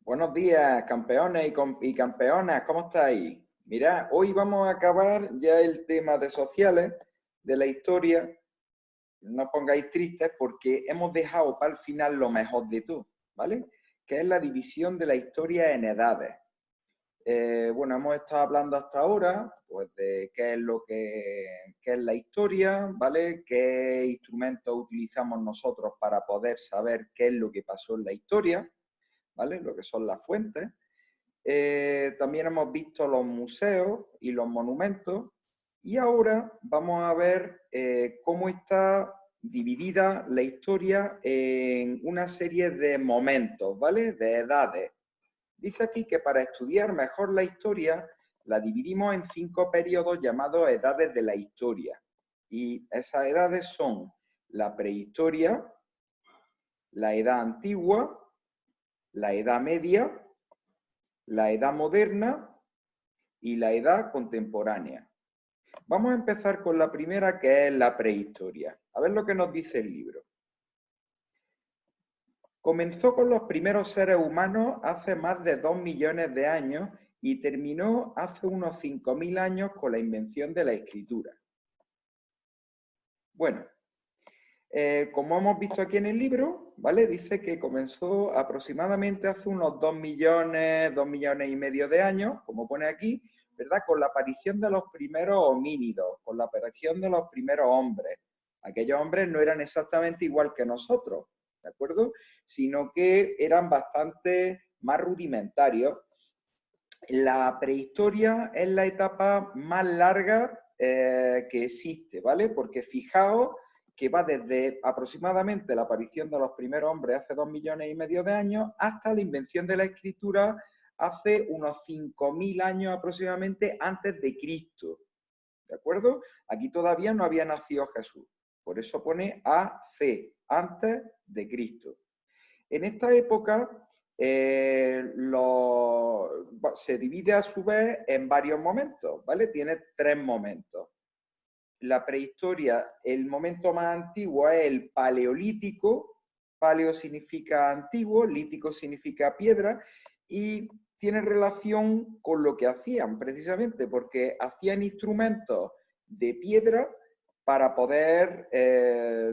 Buenos días, campeones y campeonas, ¿cómo estáis? Mirad, hoy vamos a acabar ya el tema de sociales, de la historia. No os pongáis tristes porque hemos dejado para el final lo mejor de todo, ¿vale? Que es la división de la historia en edades. Bueno, hemos estado hablando hasta ahora, pues, de qué es qué es la historia, ¿vale? Qué instrumentos utilizamos nosotros para poder saber qué es lo que pasó en la historia, ¿vale? Lo que son las fuentes. También hemos visto los museos y los monumentos y ahora vamos a ver cómo está dividida la historia en una serie de momentos, ¿vale? De edades. Dice aquí que para estudiar mejor la historia la dividimos en 5 periodos llamados edades de la historia. Y esas edades son la prehistoria, la edad antigua, la edad media, la edad moderna y la edad contemporánea. Vamos a empezar con la primera, que es la prehistoria. A ver lo que nos dice el libro. Comenzó con los primeros seres humanos hace más de 2 millones de años y terminó hace unos 5.000 años con la invención de la escritura. Bueno, como hemos visto aquí en el libro, ¿vale? Dice que comenzó aproximadamente hace unos 2 millones y medio de años, como pone aquí, ¿verdad? Con la aparición de los primeros homínidos, con la aparición de los primeros hombres. Aquellos hombres no eran exactamente igual que nosotros, ¿de acuerdo? Sino que eran bastante más rudimentarios. La prehistoria es la etapa más larga que existe, ¿vale? Porque fijaos que va desde aproximadamente la aparición de los primeros hombres hace 2 millones y medio de años hasta la invención de la escritura hace unos 5.000 años aproximadamente antes de Cristo, ¿de acuerdo? Aquí todavía no había nacido Jesús, por eso pone AC, antes de Cristo. En esta época se divide a su vez en varios momentos, ¿vale? Tiene 3 momentos. La prehistoria, el momento más antiguo es el paleolítico. Paleo significa antiguo, lítico significa piedra, y tiene relación con lo que hacían, precisamente, porque hacían instrumentos de piedra para poder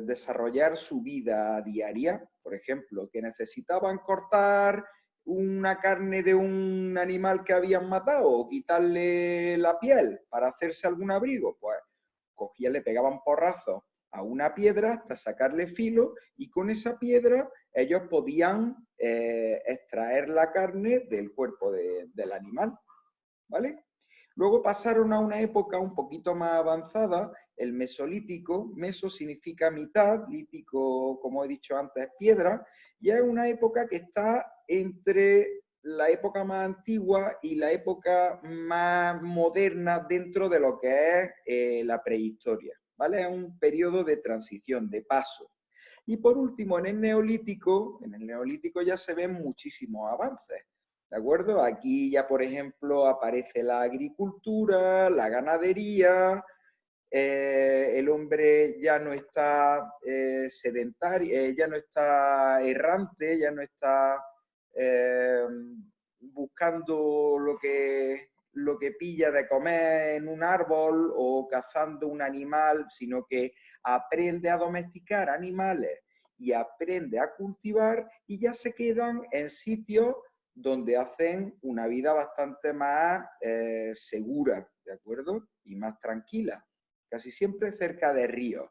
desarrollar su vida diaria. Por ejemplo, que necesitaban cortar una carne de un animal que habían matado o quitarle la piel para hacerse algún abrigo, pues cogían, le pegaban porrazos a una piedra hasta sacarle filo y con esa piedra ellos podían extraer la carne del cuerpo del animal, ¿vale? Luego pasaron a una época un poquito más avanzada, el mesolítico. Meso significa mitad, lítico, como he dicho antes, piedra, y es una época que está entre la época más antigua y la época más moderna dentro de lo que es la prehistoria, ¿vale? Es un periodo de transición, de paso. Y por último, en el Neolítico ya se ven muchísimos avances. ¿De acuerdo? Aquí ya, por ejemplo, aparece la agricultura, la ganadería, el hombre ya no está sedentario, ya no está errante, ya no está eh, buscando lo que pilla de comer en un árbol o cazando un animal, sino que aprende a domesticar animales y aprende a cultivar y ya se quedan en sitios donde hacen una vida bastante más segura, ¿de acuerdo? Y más tranquila, casi siempre cerca de ríos.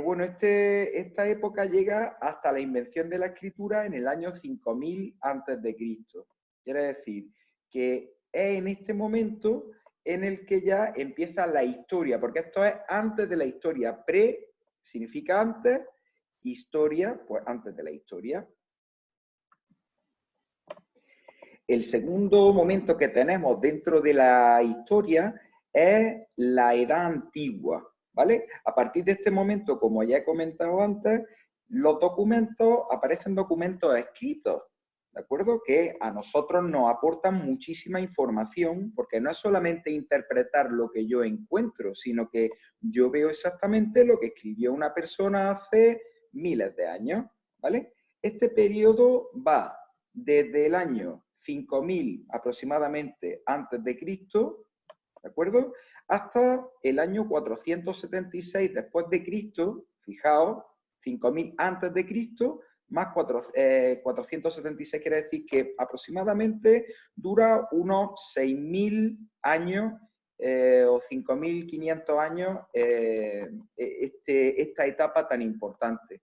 Bueno, esta época llega hasta la invención de la escritura en el año 5000 antes de Cristo. Quiere decir que es en este momento en el que ya empieza la historia, porque esto es antes de la historia. Pre significa antes, historia, pues antes de la historia. El segundo momento que tenemos dentro de la historia es la edad antigua, ¿vale? A partir de este momento, como ya he comentado antes, los documentos, aparecen documentos escritos, ¿de acuerdo? Que a nosotros nos aportan muchísima información, porque no es solamente interpretar lo que yo encuentro, sino que yo veo exactamente lo que escribió una persona hace miles de años, ¿vale? Este periodo va desde el año 5000 aproximadamente antes de Cristo, ¿de acuerdo? Hasta el año 476 después de Cristo, fijaos, 5000 antes de Cristo, más 476 quiere decir que aproximadamente dura unos 6000 años o 5500 años esta etapa tan importante.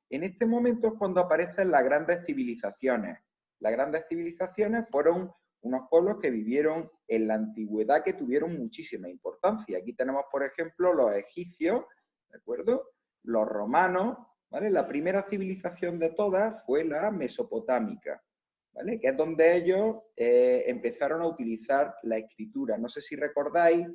En este momento es cuando aparecen las grandes civilizaciones. Las grandes civilizaciones fueron unos pueblos que vivieron en la antigüedad que tuvieron muchísima importancia. Aquí tenemos, por ejemplo, los egipcios, ¿de acuerdo? Los romanos, ¿vale? La primera civilización de todas fue la mesopotámica, ¿vale? Que es donde ellos empezaron a utilizar la escritura. No sé si recordáis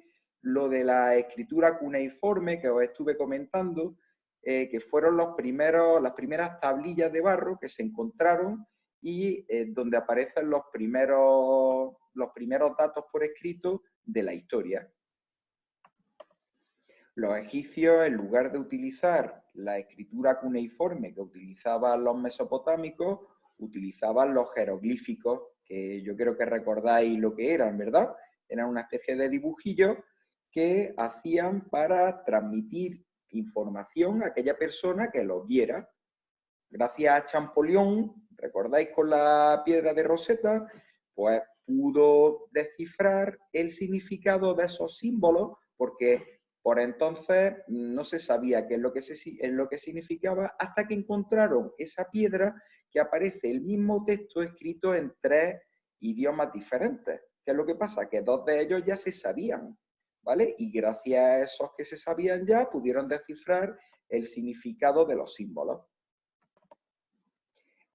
lo de la escritura cuneiforme que os estuve comentando, que fueron las primeras tablillas de barro que se encontraron y donde aparecen los primeros datos por escrito de la historia. Los egipcios, en lugar de utilizar la escritura cuneiforme que utilizaban los mesopotámicos, utilizaban los jeroglíficos, que yo creo que recordáis lo que eran, ¿verdad? Eran una especie de dibujillos que hacían para transmitir información a aquella persona que los viera. Gracias a Champollion, ¿recordáis con la piedra de Rosetta? Pues pudo descifrar el significado de esos símbolos porque por entonces no se sabía qué es lo que significaba hasta que encontraron esa piedra que aparece el mismo texto escrito en 3 idiomas diferentes. ¿Qué es lo que pasa? Que 2 de ellos ya se sabían, ¿vale? Y gracias a esos que se sabían ya pudieron descifrar el significado de los símbolos.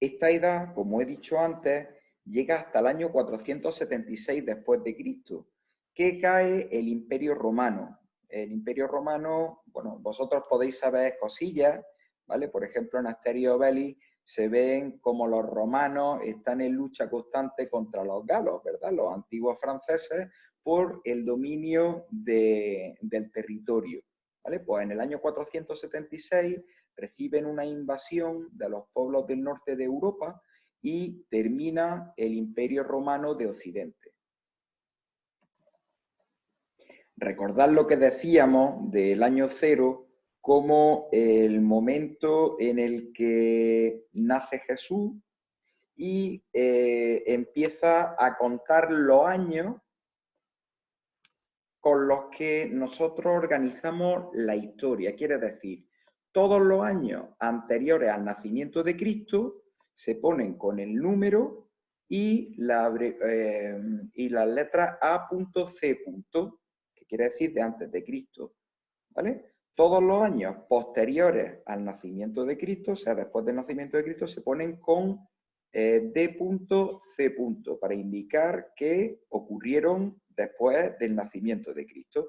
Esta edad, como he dicho antes, llega hasta el año 476 después de Cristo, que cae el Imperio Romano. El Imperio Romano, bueno, vosotros podéis saber cosillas, ¿vale? Por ejemplo, en Asterio Obelix se ven como los romanos están en lucha constante contra los galos, ¿verdad? Los antiguos franceses por el dominio del territorio, ¿vale? Pues en el año 476 reciben una invasión de los pueblos del norte de Europa y termina el Imperio Romano de Occidente. Recordad lo que decíamos del año cero como el momento en el que nace Jesús y empieza a contar los años con los que nosotros organizamos la historia. Quiere decir, todos los años anteriores al nacimiento de Cristo se ponen con el número y las letras A.C., que quiere decir de antes de Cristo, ¿vale? Todos los años posteriores al nacimiento de Cristo, o sea, después del nacimiento de Cristo, se ponen con D.C. para indicar que ocurrieron después del nacimiento de Cristo.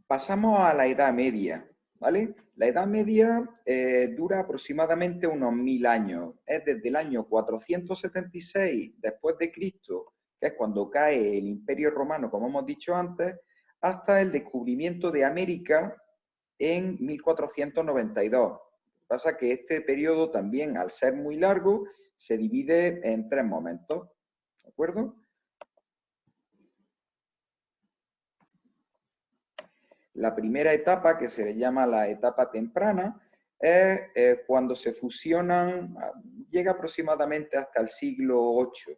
Pasamos a la Edad Media, ¿vale? La Edad Media dura aproximadamente unos 1000 años. Es desde el año 476 después de Cristo, que es cuando cae el Imperio Romano, como hemos dicho antes, hasta el descubrimiento de América en 1492. Lo que pasa es que este periodo también, al ser muy largo, se divide en 3 momentos, ¿de acuerdo? La primera etapa, que se le llama la etapa temprana, es cuando se fusionan, llega aproximadamente hasta el siglo VIII,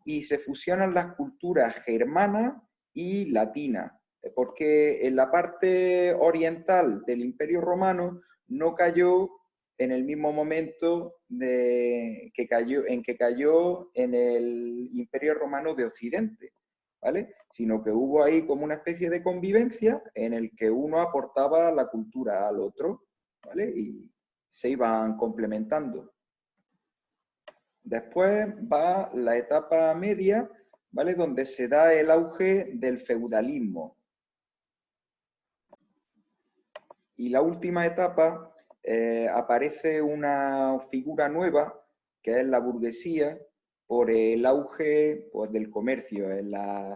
y se fusionan las culturas germana y latina, porque en la parte oriental del Imperio Romano no cayó en el mismo momento en que cayó en el Imperio Romano de Occidente, ¿vale? Sino que hubo ahí como una especie de convivencia en el que uno aportaba la cultura al otro, ¿vale? Y se iban complementando. Después va la etapa media, ¿vale? Donde se da el auge del feudalismo. Y la última etapa aparece una figura nueva, que es la burguesía, por el auge pues, del comercio en la